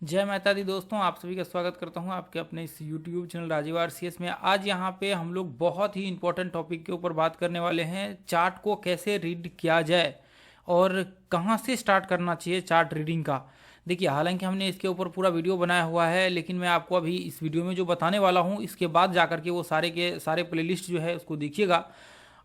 जय माता दी दोस्तों, आप सभी का स्वागत करता हूं आपके अपने इस YouTube चैनल राजीव आरसीएस में। आज यहां पे हम लोग बहुत ही इंपॉर्टेंट टॉपिक के ऊपर बात करने वाले हैं। चार्ट को कैसे रीड किया जाए और कहां से स्टार्ट करना चाहिए चार्ट रीडिंग का। देखिए, हालांकि हमने इसके ऊपर पूरा वीडियो बनाया हुआ है, लेकिन मैं आपको अभी इस वीडियो में जो बताने वाला हूं इसके बाद जाकर के वो सारे के सारे प्लेलिस्ट जो है उसको देखिएगा।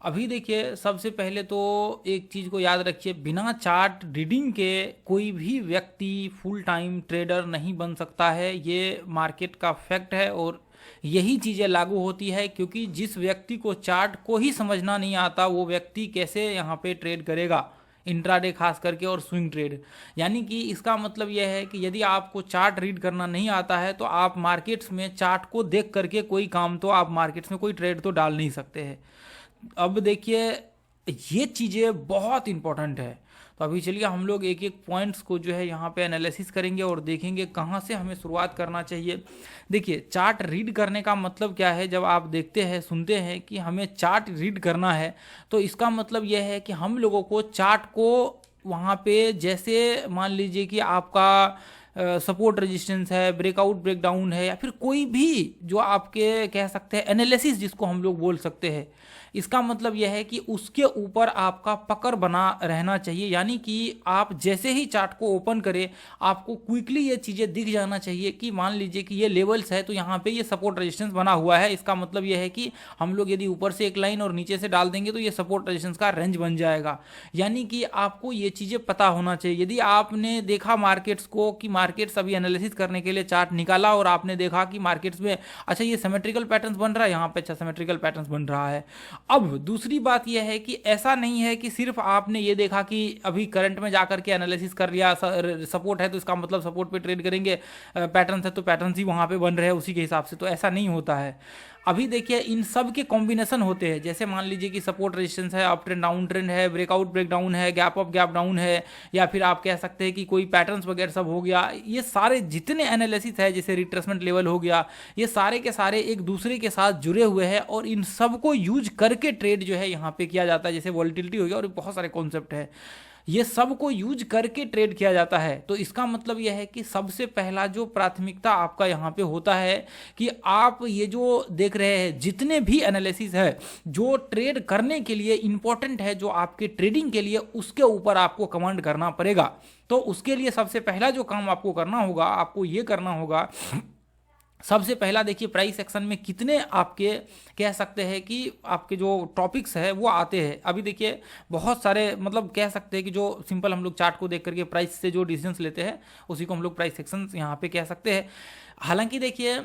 अभी देखिए, सबसे पहले तो एक चीज़ को याद रखिए, बिना चार्ट रीडिंग के कोई भी व्यक्ति फुल टाइम ट्रेडर नहीं बन सकता है। ये मार्केट का फैक्ट है और यही चीज़ें लागू होती है, क्योंकि जिस व्यक्ति को चार्ट को ही समझना नहीं आता वो व्यक्ति कैसे यहाँ पे ट्रेड करेगा, इंट्राडे खास करके और स्विंग ट्रेड। यानी कि इसका मतलब यह है कि यदि आपको चार्ट रीड करना नहीं आता है तो आप मार्केट्स में चार्ट को देख करके कोई काम, तो आप मार्केट्स में कोई ट्रेड तो डाल नहीं सकते हैं। अब देखिए, ये चीज़ें बहुत इंपॉर्टेंट है। तो अभी चलिए हम लोग एक एक पॉइंट्स को जो है यहाँ पे एनालिसिस करेंगे और देखेंगे कहाँ से हमें शुरुआत करना चाहिए। देखिए, चार्ट रीड करने का मतलब क्या है। जब आप देखते हैं, सुनते हैं कि हमें चार्ट रीड करना है, तो इसका मतलब यह है कि हम लोगों को चार्ट को वहाँ पे, जैसे मान लीजिए कि आपका सपोर्ट रेजिस्टेंस है, ब्रेकआउट ब्रेकडाउन है, या फिर कोई भी जो आपके कह सकते हैं एनालिसिस जिसको हम लोग बोल सकते हैं, इसका मतलब यह है कि उसके ऊपर आपका पकड़ बना रहना चाहिए। यानी कि आप जैसे ही चार्ट को ओपन करें, आपको क्विकली ये चीज़ें दिख जाना चाहिए कि मान लीजिए कि ये लेवल्स है तो यहाँ पे ये सपोर्ट रेजिस्टेंस बना हुआ है। इसका मतलब यह है कि हम लोग यदि ऊपर से एक लाइन और नीचे से डाल देंगे तो ये सपोर्ट रेजिस्टेंस का रेंज बन जाएगा। यानी कि आपको ये चीज़ें पता होना चाहिए। यदि आपने देखा मार्केट्स को कि मार्केट्स अभी एनालिसिस करने के लिए चार्ट निकाला और आपने देखा कि मार्केट्स में अच्छा ये सिमेट्रिकल पैटर्न्स बन रहा है, यहाँ पे अच्छा सिमेट्रिकल पैटर्न्स बन रहा है। अब दूसरी बात यह है कि ऐसा नहीं है कि सिर्फ आपने ये देखा कि अभी करंट में जाकर के एनालिसिस कर लिया, सपोर्ट है तो इसका मतलब सपोर्ट पे ट्रेड करेंगे, पैटर्न्स है तो पैटर्न्स ही वहाँ पे बन रहे हैं उसी के हिसाब से, तो ऐसा नहीं होता है। अभी देखिए, इन सब के कॉम्बिनेशन होते हैं। जैसे मान लीजिए कि सपोर्ट रेजिस्टेंस है, अप ट्रेंड डाउन ट्रेंड है, ब्रेकआउट ब्रेकडाउन है, गैप अप गैप डाउन है, या फिर आप कह सकते हैं कि कोई पैटर्न्स वगैरह सब हो गया। ये सारे जितने एनालिसिस है, जैसे रिट्रेसमेंट लेवल हो गया, ये सारे के सारे एक दूसरे के साथ जुड़े हुए हैं और इन सब को यूज करके ट्रेड जो है यहाँ पे किया जाता है। जैसे वॉलिटिलिटी हो गया और बहुत सारे कॉन्सेप्ट है, ये सब को यूज करके ट्रेड किया जाता है। तो इसका मतलब यह है कि सबसे पहला जो प्राथमिकता आपका यहाँ पे होता है कि आप ये जो देख रहे हैं जितने भी एनालिसिस है जो ट्रेड करने के लिए इंपॉर्टेंट है, जो आपके ट्रेडिंग के लिए, उसके ऊपर आपको कमांड करना पड़ेगा। तो उसके लिए सबसे पहला जो काम आपको करना होगा, आपको ये करना होगा, सबसे पहला देखिए प्राइस एक्शन में कितने आपके कह सकते हैं कि आपके जो टॉपिक्स है वो आते हैं। अभी देखिए, बहुत सारे मतलब कह सकते हैं कि जो सिंपल हम लोग चार्ट को देख करके प्राइस से जो डिसीजंस लेते हैं उसी को हम लोग प्राइस एक्शन यहाँ पे कह सकते हैं। हालांकि देखिए,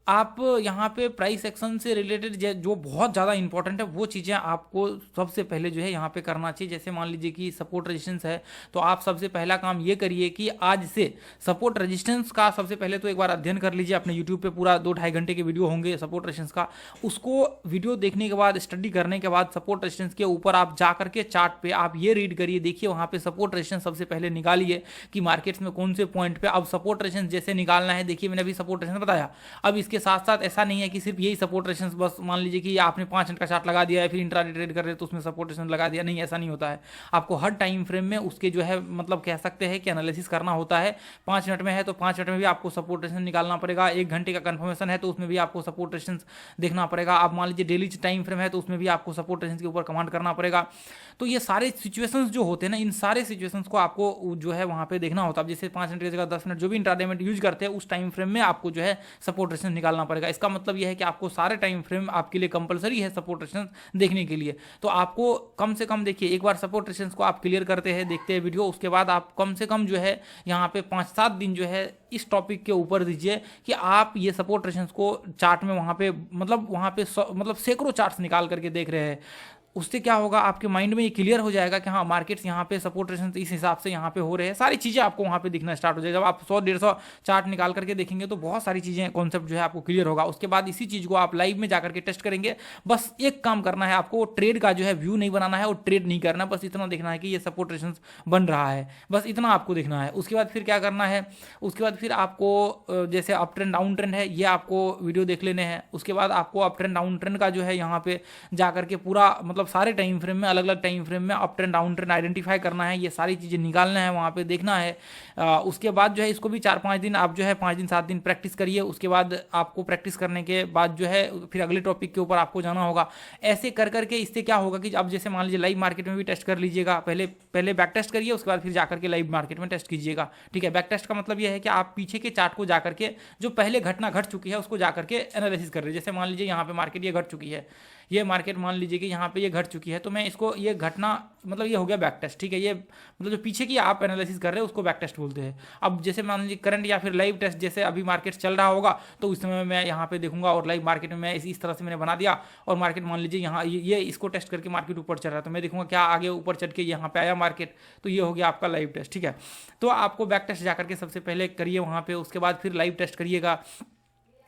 आप यहाँ पे प्राइस एक्शन से रिलेटेड जो बहुत ज़्यादा इंपॉर्टेंट है वो चीज़ें आपको सबसे पहले जो है यहाँ पे करना चाहिए। जैसे मान लीजिए कि सपोर्ट रेजिस्टेंस है, तो आप सबसे पहला काम ये करिए कि आज से सपोर्ट रेजिस्टेंस का सबसे पहले तो एक बार अध्ययन कर लीजिए। अपने यूट्यूब पे पूरा 2-2.5 घंटे के वीडियो होंगे सपोर्ट रेजिस्टेंस का, उसको वीडियो देखने के बाद, स्टडी करने के बाद, सपोर्ट रेजिस्टेंस के ऊपर आप जा करके चार्ट पे आप ये रीड करिए, देखिए वहाँ पे सपोर्ट रेजिस्टेंस सबसे पहले निकालिए कि मार्केट्स में कौन से पॉइंट पे अब सपोर्ट रेजिस्टेंस जैसे निकालना है। देखिए, मैंने अभी सपोर्ट रेजिस्टेंस बताया, अब इसके साथ साथ ऐसा नहीं है कि सिर्फ यही सपोर्ट रेजिस्टेंस, बस मान लीजिए कि आपने 5 मिनट का चार्ट लगा दिया है फिर इंट्राडे ट्रेड कर रहे तो उसमें सपोर्ट रेजिस्टेंस लगा दिया, नहीं, ऐसा नहीं होता है। आपको हर टाइम फ्रेम में उसके जो है मतलब कह सकते हैं कि एनालिसिस करना होता है। 5 मिनट में है तो 5 मिनट में भी आपको सपोर्ट रेजिस्टेंस निकालना पड़ेगा। 1 घंटे का कंफर्मेशन है तो उसमें भी आपको सपोर्ट रेजिस्टेंस देखना पड़ेगा। आप मान लीजिए डेली टाइम फ्रेम है तो उसमें भी आपको सपोर्ट रेजिस्टेंस के ऊपर कमांड करना पड़ेगा। तो ये सारे सिचुएशंस जो होते हैं ना, इन सारे सिचुएशंस को आपको जो है वहाँ पे देखना होता है। जैसे 5 मिनट की जगह 10 मिनट जो भी इंट्राडे में यूज करते हैं उस टाइम फ्रेम में आपको जो है सपोर्ट रेजिस्टेंस निकालना पड़ेगा। इसका मतलब यह है कि आपको सारे टाइम फ्रेम आपके लिए कंपलसरी है सपोर्ट रेजिस्टेंस देखने के लिए। तो आपको कम से कम देखिए, एक बार सपोर्ट रेजिस्टेंस को आप क्लियर करते हैं, देखते हैं वीडियो, उसके बाद आप कम से कम जो है यहाँ पे 5-7 दिन जो है इस टॉपिक के ऊपर दीजिए कि आप ये सपोर्ट रेजिस्टेंस को चार्ट में वहाँ पे मतलब सैकड़ों चार्ट्स निकाल करके देख रहे हैं। उससे क्या होगा, आपके माइंड में ये क्लियर हो जाएगा कि हाँ मार्केट्स यहाँ पे सपोर्ट रेजिस्टेंस इस हिसाब से यहाँ पे हो रहे हैं। सारी चीज़ें आपको वहाँ पे दिखना स्टार्ट हो जाएगा। जब आप 100-150 चार्ट निकाल करके देखेंगे तो बहुत सारी चीज़ें, कॉन्सेप्ट जो है आपको क्लियर होगा। उसके बाद इसी चीज़ को आप लाइव में जाकर के टेस्ट करेंगे। बस एक काम करना है आपको, ट्रेड का जो है व्यू नहीं बनाना है और ट्रेड नहीं करना, बस इतना देखना है कि ये सपोर्ट रेजिस्टेंस बन रहा है, बस इतना आपको देखना है। उसके बाद फिर क्या करना है, उसके बाद फिर आपको जैसे अप ट्रेंड डाउन ट्रेंड है ये आपको वीडियो देख लेने हैं। उसके बाद आपको अप ट्रेंड डाउन ट्रेंड का जो है यहाँ पे जा करके पूरा मतलब मतलब सारे टाइम फ्रेम में, अलग अलग टाइम फ्रेम में up trend down trend identify करना है, ये सारी चीज़ें निकालना है, वहाँ पे देखना है। उसके बाद जो है इसको भी 4-5 दिन आप जो है 5 दिन 7 दिन प्रैक्टिस करिए। उसके बाद आपको प्रैक्टिस करने के बाद जो है फिर अगले टॉपिक के ऊपर आपको जाना होगा। ऐसे कर करके इससे क्या होगा कि अब जैसे मान लीजिए लाइव मार्केट में भी टेस्ट कर लीजिएगा, पहले बैक टेस्ट करिए, उसके बाद फिर जाकर के लाइव मार्केट में टेस्ट कीजिएगा। ठीक है, बैक टेस्ट का मतलब यह है कि आप पीछे के चार्ट को जाकर के जो पहले घटना घट चुकी है उसको जाकर के एनालिसिस कर रहे हैं। जैसे मान लीजिए यहाँ पे मार्केट ये घट चुकी है, ये मार्केट मान लीजिए कि यहाँ पे ये घट चुकी है, तो मैं इसको ये घटना मतलब ये हो गया बैक टेस्ट। ठीक है, ये मतलब जो पीछे की आप एनालिसिस कर रहे हैं उसको बैक टेस्ट बोलते हैं। अब जैसे मान लीजिए करंट या फिर लाइव टेस्ट, जैसे अभी मार्केट चल रहा होगा तो उस समय मैं यहाँ पे देखूंगा और लाइव मार्केट में मैं इस तरह से मैंने बना दिया और मार्केट मान लीजिए यहाँ ये इसको टेस्ट करके मार्केट ऊपर चल रहा है तो मैं देखूंगा क्या आगे ऊपर चढ़ के यहाँ पे आया मार्केट, तो ये हो गया आपका लाइव टेस्ट। ठीक है, तो आपको बैक टेस्ट जाकर के सबसे पहले करिए वहाँ पे, उसके बाद फिर लाइव टेस्ट करिएगा,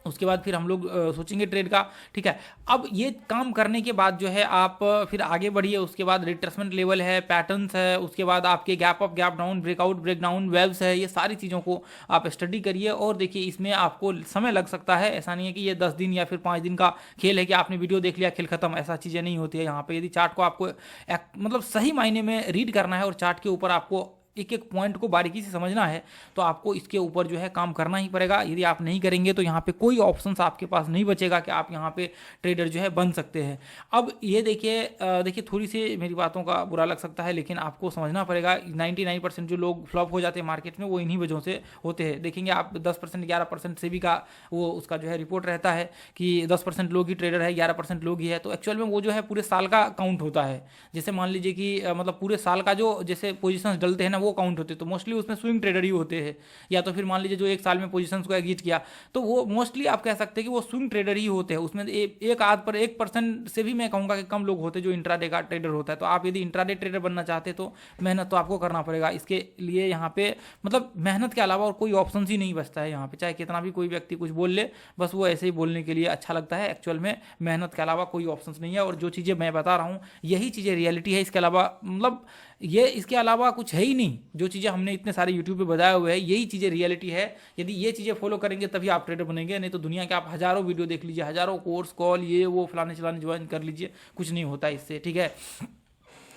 उसके बाद फिर हम लोग सोचेंगे ट्रेड का। ठीक है, अब ये काम करने के बाद जो है आप फिर आगे बढ़िए। उसके बाद रिट्रेसमेंट लेवल है, पैटर्न्स है, उसके बाद आपके gap up gap down, breakout break down, waves है, ये सारी चीज़ों को आप स्टडी करिए। और देखिए इसमें आपको समय लग सकता है, ऐसा नहीं है कि ये 10 दिन या फिर 5 दिन का खेल है कि आपने वीडियो देख लिया खेल खत्म, ऐसा चीज़ें नहीं होती है यहाँ पे। यदि चार्ट को आपको मतलब सही मायने में रीड करना है और चार्ट के ऊपर आपको एक एक पॉइंट को बारीकी से समझना है तो आपको इसके ऊपर जो है काम करना ही पड़ेगा। यदि आप नहीं करेंगे तो यहाँ पे कोई ऑप्शंस आपके पास नहीं बचेगा कि आप यहाँ पे ट्रेडर जो है बन सकते हैं। अब ये देखिए थोड़ी सी मेरी बातों का बुरा लग सकता है, लेकिन आपको समझना पड़ेगा 99% जो लोग फ्लॉप हो जाते हैं मार्केट में वो इन्हीं वजहों से होते हैं। देखेंगे आप 10% 11% से भी का वो उसका जो है रिपोर्ट रहता है कि 10% लोग ही ट्रेडर है, 11% लोग ही है, तो एक्चुअल में वो जो है पूरे साल का काउंट होता है। जैसे मान लीजिए कि मतलब पूरे साल का जो जैसे पोजीशंस डलते हैं ना वो काउंट होते हैं, तो मोस्टली उसमें स्विंग ट्रेडर ही होते हैं। या तो फिर मान लीजिए जो एक साल में पोजीशंस को एग्जिट किया तो वो मोस्टली आप कह सकते हैं कि वो स्विंग ट्रेडर ही होते हैं। उसमें एक आध पर 1% से भी मैं कहूँगा कि कम लोग होते हैं जो इंट्राडे का ट्रेडर होता है। तो आप यदि इंट्राडे ट्रेडर बनना चाहते तो मेहनत तो आपको करना पड़ेगा। इसके लिए यहाँ पे मतलब मेहनत के अलावा और कोई ऑप्शन ही नहीं बचता है यहाँ पे, चाहे कितना भी कोई व्यक्ति कुछ बोल ले, बस वो ऐसे ही बोलने के लिए अच्छा लगता है। एक्चुअल में मेहनत के अलावा कोई ऑप्शन नहीं है, और जो चीज़ें मैं बता रहा हूँ यही चीज़ें रियलिटी है। इसके अलावा मतलब ये इसके अलावा कुछ है ही नहीं। जो चीज़ें हमने इतने सारे यूट्यूब पे बताए हुए हैं यही चीज़ें रियलिटी है। यदि ये चीज़ें फॉलो करेंगे तभी आप ट्रेडर बनेंगे, नहीं तो दुनिया के आप हज़ारों वीडियो देख लीजिए, हज़ारों कोर्स कॉल ये वो फलाने चलाने ज्वाइन कर लीजिए, कुछ नहीं होता इससे। ठीक है,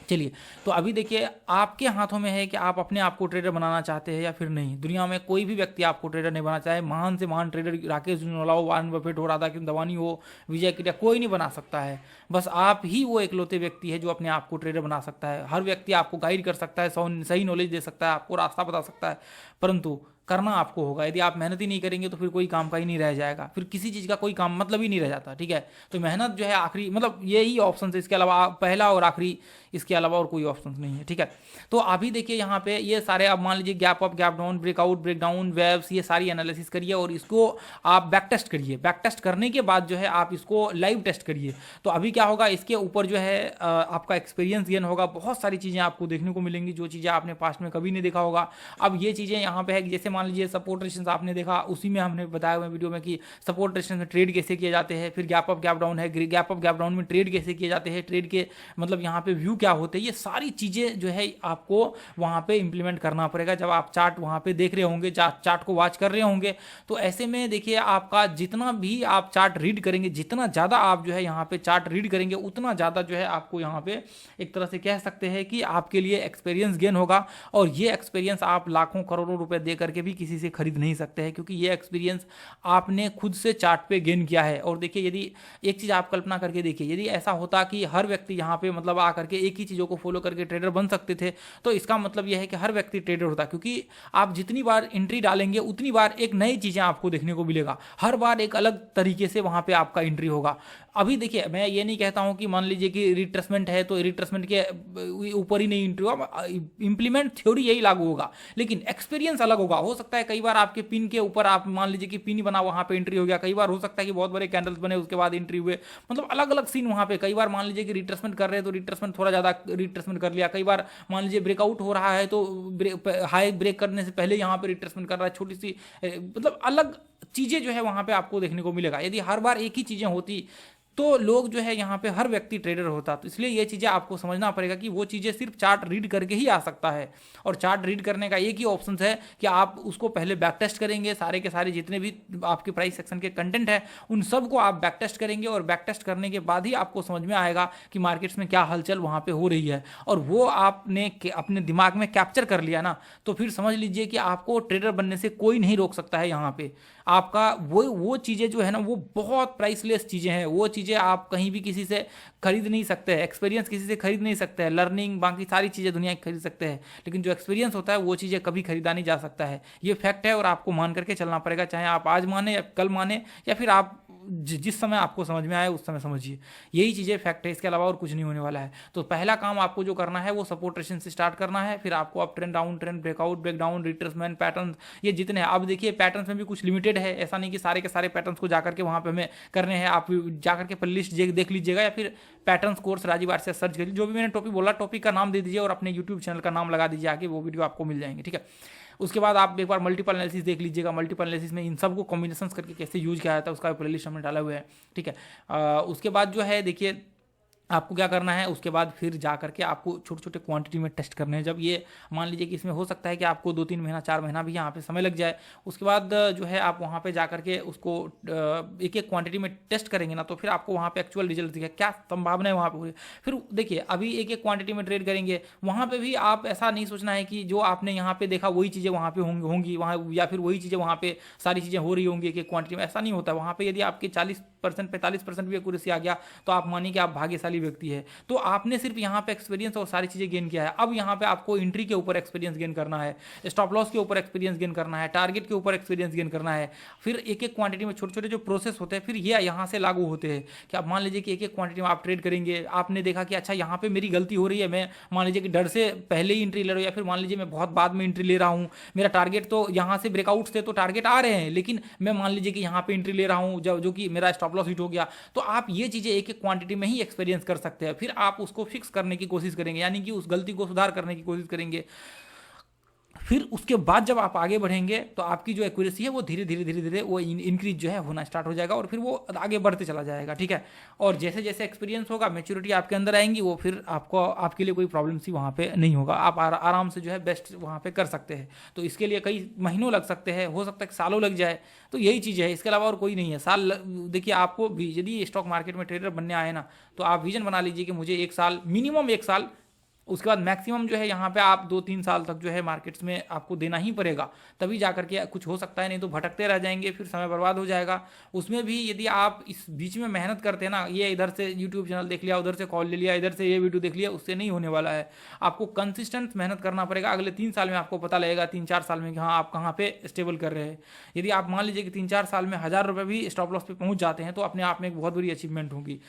चलिए तो अभी देखिए आपके हाथों में है कि आप अपने आप को ट्रेडर बनाना चाहते हैं या फिर नहीं। दुनिया में कोई भी व्यक्ति आपको ट्रेडर नहीं बनाना चाहे, महान से महान ट्रेडर राकेश जूनवाला हो, वारेन बफेट हो, राधाकिशन दवानी हो, विजय किटिया, कोई नहीं बना सकता है। बस आप ही वो एकलौते व्यक्ति है जो अपने आप को ट्रेडर बना सकता है। हर व्यक्ति आपको गाइड कर सकता है, सही नॉलेज दे सकता है, आपको रास्ता बता सकता है, परंतु करना आपको होगा। यदि आप मेहनत ही नहीं करेंगे तो फिर कोई काम का ही नहीं रह जाएगा, फिर किसी चीज़ का कोई काम मतलब ही नहीं रह जाता। ठीक है, तो मेहनत जो है आखिरी मतलब यही ऑप्शन है, इसके अलावा पहला और आखिरी, इसके अलावा और कोई ऑप्शन नहीं है। ठीक है, तो अभी देखिए यहाँ पे ये सारे अब मान लीजिए gap up gap down, breakout break down, waves, ये सारी एनालिसिस करिए और इसको आप बैक टेस्ट करिए। बैक टेस्ट करने के बाद जो है आप इसको लाइव टेस्ट करिए। तो अभी क्या होगा, इसके ऊपर जो है आपका एक्सपीरियंस गेन होगा, बहुत सारी चीज़ें आपको देखने को मिलेंगी जो चीज़ें आपने पास्ट में कभी नहीं देखा होगा। अब ये चीज़ें यहाँ पे है कि जैसे मान लीजिए सपोर्ट रेजिस्टेंस आपने देखा, उसी में हमने बताया हुआ वीडियो में कि सपोर्ट रेजिस्टेंस में ट्रेड कैसे किए जाते हैं, फिर गैप अप गैप डाउन है, गैप अप गैप डाउन में ट्रेड कैसे किए जाते हैं, ट्रेड के मतलब यहाँ पे व्यू क्या होते हैं, ये सारी चीज़ें जो है आपको वहाँ पे इंप्लीमेंट करना पड़ेगा। जब आप चार्ट वहाँ पे देख रहे होंगे, चार्ट को वॉच कर रहे होंगे, तो ऐसे में देखिए आपका जितना भी आप चार्ट रीड करेंगे, जितना ज़्यादा आप जो है यहाँ पे चार्ट रीड करेंगे, उतना ज़्यादा जो है आपको यहाँ पे एक तरह से कह सकते हैं कि आपके लिए एक्सपीरियंस गेन होगा। और ये एक्सपीरियंस आप लाखों करोड़ों रुपए दे करके भी किसी से खरीद नहीं सकते हैं, क्योंकि ये एक्सपीरियंस आपने खुद से चार्ट पे गेन किया है। और देखिए यदि एक चीज़ आप कल्पना करके देखिए, यदि ऐसा होता कि हर व्यक्ति यहाँ पे मतलब आ करके एक ही चीज़ों को फॉलो करके ट्रेडर बन सकते थे, तो इसका मतलब यह है कि हर व्यक्ति ट्रेडर होता, क्योंकि आप जितनी बार एंट्री डालेंगे उतनी बार एक नई चीज़ें आपको देखने को मिलेगा, हर बार एक अलग तरीके से वहाँ पे आपका एंट्री होगा। अभी देखिए मैं ये नहीं कहता हूँ कि मान लीजिए कि रिट्रेसमेंट है तो रिट्रेसमेंट के ऊपर ही नहीं एंट्री होगा, इंप्लीमेंट थ्योरी यही लागू होगा, लेकिन एक्सपीरियंस अलग होगा। हो सकता है कई बार आपके पिन के ऊपर आप मान लीजिए कि पिन ही बना वहाँ पे एंट्री हो गया, कई बार हो सकता है कि बहुत बड़े कैंडल्स बने उसके बाद एंट्री हुए, मतलब अलग अलग सीन वहाँ पे। कई बार मान लीजिए कि रिट्रेसमेंट कर रहे हैं तो रिट्रेसमेंट थोड़ा ज़्यादा रिट्रेसमेंट कर लिया, कई बार मान लीजिए ब्रेकआउट हो रहा है तो हाई ब्रेक करने से पहले यहाँ पे रिट्रेसमेंट कर रहा है, छोटी सी मतलब अलग चीज़ें जो है वहाँ पे आपको देखने को मिलेगा। यदि हर बार एक ही चीज़ें होती तो लोग जो है यहाँ पे हर व्यक्ति ट्रेडर होता, तो इसलिए ये चीज़ें आपको समझना पड़ेगा कि वो चीज़ें सिर्फ चार्ट रीड करके ही आ सकता है। और चार्ट रीड करने का एक ही ऑप्शन है कि आप उसको पहले बैक टेस्ट करेंगे, सारे के सारे जितने भी आपके प्राइस सेक्शन के कंटेंट है उन सबको आप बैक टेस्ट करेंगे, और बैक टेस्ट करने के बाद ही आपको समझ में आएगा कि मार्केट्स में क्या हलचल वहाँ पे हो रही है। और वो आपने अपने दिमाग में कैप्चर कर लिया ना, तो फिर समझ लीजिए कि आपको ट्रेडर बनने से कोई नहीं रोक सकता है। यहाँ पे आपका वो चीज़ें जो है ना, वो बहुत प्राइसलेस चीज़ें हैं, वो चीज़ें आप कहीं भी किसी से खरीद नहीं सकते हैं। एक्सपीरियंस किसी से खरीद नहीं सकते हैं, लर्निंग बाकी सारी चीज़ें दुनिया की खरीद सकते हैं, लेकिन जो एक्सपीरियंस होता है वो चीज़ें कभी खरीदा नहीं जा सकता है। ये फैक्ट है और आपको मान करके चलना पड़ेगा, चाहे आप आज माने या कल माने, या फिर आप जिस समय आपको समझ में आए उस समय समझिए। यही चीज़ें फैक्ट है, इसके अलावा और कुछ नहीं होने वाला है। तो पहला काम आपको जो करना है वो सपोर्ट रेशन से स्टार्ट करना है, फिर आपको up trend, down trend, breakout, breakdown, retracement, pattern, ये जितने हैं। अब देखिए पैटर्न्स में भी कुछ लिमिटेड है, ऐसा नहीं कि सारे के सारे पैटर्न्स को जाकर के वहाँ पे हमें करने हैं। आप जाकर के प्ले लिस्ट देख लीजिएगा, या फिर patterns course Rajeev RCS search करिए। जो भी मैंने टॉपिक बोला, टॉपिक का नाम दे दीजिए और अपने यूट्यूब चैनल का नाम लगा दीजिए आगे, वो वीडियो आपको मिल जाएंगे, ठीक है। उसके बाद आप एक बार मल्टीपल एनालिसिस देख लीजिएगा। मल्टीपल एनालिसिस में इन सबको कॉम्बिनेशंस करके कैसे यूज किया जाता है उसका प्लेलिस्ट हमने डाला हुआ है, ठीक है। उसके बाद जो है देखिए आपको क्या करना है, उसके बाद फिर जा करके आपको छोटे छोटे क्वांटिटी में टेस्ट करने हैं। जब ये मान लीजिए कि इसमें हो सकता है कि आपको 2-3 महीना 4 महीना भी यहाँ पे समय लग जाए, उसके बाद जो है आप वहाँ पे जा करके उसको एक एक क्वांटिटी में टेस्ट करेंगे ना, तो फिर आपको वहाँ पे एक्चुअल रिजल्ट दिखेगा, क्या संभावना है वहाँ पे पूरी। फिर देखिए अभी एक एक क्वांटिटी में ट्रेड करेंगे, वहाँ पे भी आप ऐसा नहीं सोचना है कि जो आपने यहाँ पे देखा वही चीज़ें वहाँ पे होंगी वहाँ, या फिर वही चीज़ें वहाँ पे सारी चीज़ें हो रही होंगी एक एक क्वांटिटी में। ऐसा नहीं होता। वहाँ पे यदि आपके 40% 45% भी एक्यूरेसी आ गया तो आप मानिए कि आप भाग्यशाली व्यक्ति है। तो आपने सिर्फ यहाँ पे एक्सपीरियंस और सारी चीज़ें गेन किया है। अब यहाँ पे आपको एंट्री के ऊपर एक्सपीरियंस गेन करना है, स्टॉप लॉस के ऊपर एक्सपीरियंस गेन करना है, टारगेट के ऊपर एक्सपीरियंस गेन करना है। फिर एक एक क्वांटिटी में छोटे छोटे जो प्रोसेस होते हैं फिर ये यहाँ से लागू होते हैं कि आप मान लीजिए कि एक एक क्वांटिटी में आप ट्रेड करेंगे, आपने देखा कि अच्छा यहाँ पे मेरी गलती हो रही है, मैं मान लीजिए कि डर से पहले ही एंट्री ले रहा हूँ, या फिर मान लीजिए मैं बहुत बाद में एंट्री ले रहा हूँ, मेरा टारगेट तो यहाँ से ब्रेकआउट थे तो टारगेट आ रहे हैं, लेकिन मैं मान लीजिए कि यहाँ पे एंट्री ले रहा हूँ जो कि मेरा स्टॉप लॉस हिट हो गया। तो आप ये चीज़ें एक एक क्वांटिटी में ही एक्सपीरियंस कर सकते हैं। फिर आप उसको फिक्स करने की कोशिश करेंगे, यानी कि उस गलती को सुधार करने की कोशिश करेंगे। फिर उसके बाद जब आप आगे बढ़ेंगे तो आपकी जो एक्यूरेसी है वो धीरे धीरे धीरे धीरे वो इंक्रीज जो है होना स्टार्ट हो जाएगा, और फिर वो आगे बढ़ते चला जाएगा, ठीक है। और जैसे जैसे एक्सपीरियंस होगा, मैच्योरिटी आपके अंदर आएंगी, वो फिर आपको आपके लिए कोई प्रॉब्लम सी वहाँ पे नहीं होगा। आप आराम से जो है बेस्ट वहाँ पे कर सकते हैं। तो इसके लिए कई महीनों लग सकते हैं, हो सकता है कि सालों लग जाए। तो यही चीज़ है, इसके अलावा और कोई नहीं है। देखिए आपको भी यदि स्टॉक मार्केट में ट्रेडर बनने आए ना, तो आप विजन बना लीजिए कि मुझे 1 साल, मिनिमम 1 साल, उसके बाद मैक्सिमम जो है यहाँ पे आप 2-3 साल तक जो है मार्केट्स में आपको देना ही पड़ेगा, तभी जा करके कुछ हो सकता है। नहीं तो भटकते रह जाएंगे, फिर समय बर्बाद हो जाएगा। उसमें भी यदि आप इस बीच में मेहनत करते हैं ना, ये इधर से यूट्यूब चैनल देख लिया, उधर से कॉल ले लिया, इधर से ये वीडियो देख लिया, उससे नहीं होने वाला है। आपको कंसिस्टेंट मेहनत करना पड़ेगा। अगले 3 साल में आपको पता लगेगा, 3-4 साल में कि हाँ आप कहाँ पे स्टेबल कर रहे हैं। यदि आप मान लीजिए कि 3-4 साल में 1000 रुपये भी स्टॉप लॉस पे पहुँच जाते हैं तो अपने आप में एक बहुत बड़ी अचीवमेंट होगी।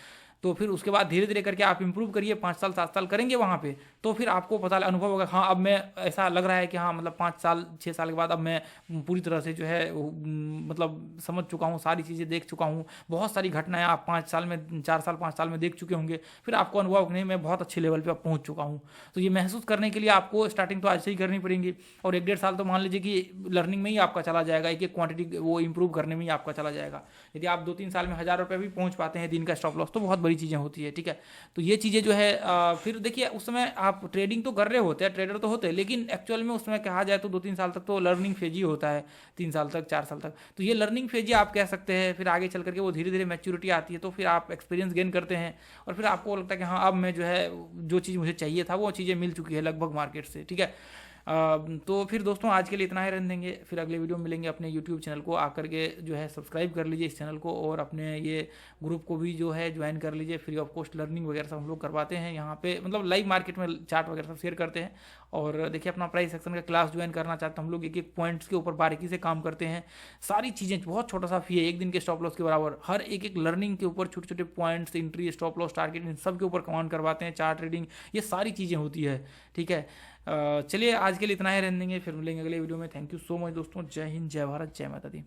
तो फिर उसके बाद धीरे धीरे करके आप इंप्रूव करिए, 5 साल 7 साल करेंगे वहाँ पे, तो फिर आपको पता अनुभव होगा, हाँ अब मैं ऐसा लग रहा है कि हाँ मतलब 5 साल 6 साल के बाद अब मैं पूरी तरह से जो है मतलब समझ चुका हूँ, सारी चीज़ें देख चुका हूँ। बहुत सारी घटनाएं आप 5 साल में 4 साल 5 साल में देख चुके होंगे, फिर आपको अनुभव नहीं मैं बहुत अच्छे लेवल पर पहुँच चुका हूँ। तो ये महसूस करने के लिए आपको स्टार्टिंग तो आज से ही करनी पड़ेगी, और 1-1.5 साल तो मान लीजिए कि लर्निंग में ही आपका चला जाएगा, एक एक क्वांटिटी वो इंप्रूव करने में ही आपका चला जाएगा। यदि आप 2-3 साल में 1000 रुपये भी पहुँच पाते हैं दिन का स्टॉप लॉस, तो बहुत बड़ी चीज़ें होती है, ठीक है। तो ये चीज़ें जो है फिर देखिए उस समय आप ट्रेडिंग तो कर रहे होते हैं, ट्रेडर तो होते हैं, लेकिन एक्चुअल में उस समय कहा जाए तो 2-3 साल तक तो लर्निंग फेज ही होता है, 3 साल तक 4 साल तक। तो ये लर्निंग फेज ही आप कह सकते हैं। फिर आगे चल करके वो धीरे धीरे मैच्योरिटी आती है, तो फिर आप एक्सपीरियंस गेन करते हैं, और फिर आपको लगता है कि हाँ अब मैं जो है जो चीज़ मुझे चाहिए था वो चीज़ें मिल चुकी है लगभग मार्केट से, ठीक है। तो फिर दोस्तों आज के लिए इतना ही रहने देंगे, फिर अगले वीडियो में मिलेंगे। अपने यूट्यूब चैनल को आकर के जो है सब्सक्राइब कर लीजिए इस चैनल को, और अपने ये ग्रुप को भी जो है ज्वाइन कर लीजिए। फ्री ऑफ कॉस्ट लर्निंग वगैरह सब हम लोग करवाते हैं यहाँ पे, मतलब लाइव मार्केट में चार्ट वगैरह सब शेयर करते हैं। और देखिए अपना प्राइस सेक्शन का क्लास ज्वाइन करना चाहते हैं हम लोग, एक एक पॉइंट्स के ऊपर बारीकी से काम करते हैं। सारी चीज़ें बहुत छोटा सा फी है, 1 दिन के स्टॉप लॉस के बराबर। हर एक एक लर्निंग के ऊपर छोटे छोटे points, entry, stop loss, target, इन सब के ऊपर कमांड करवाते हैं। चार्ट रीडिंग, ये सारी चीज़ें होती है, ठीक है। चलिए आज के लिए इतना ही रहने देंगे, फिर मिलेंगे अगले वीडियो में। थैंक यू सो मच दोस्तों। जय हिंद, जय भारत, जय माता दी।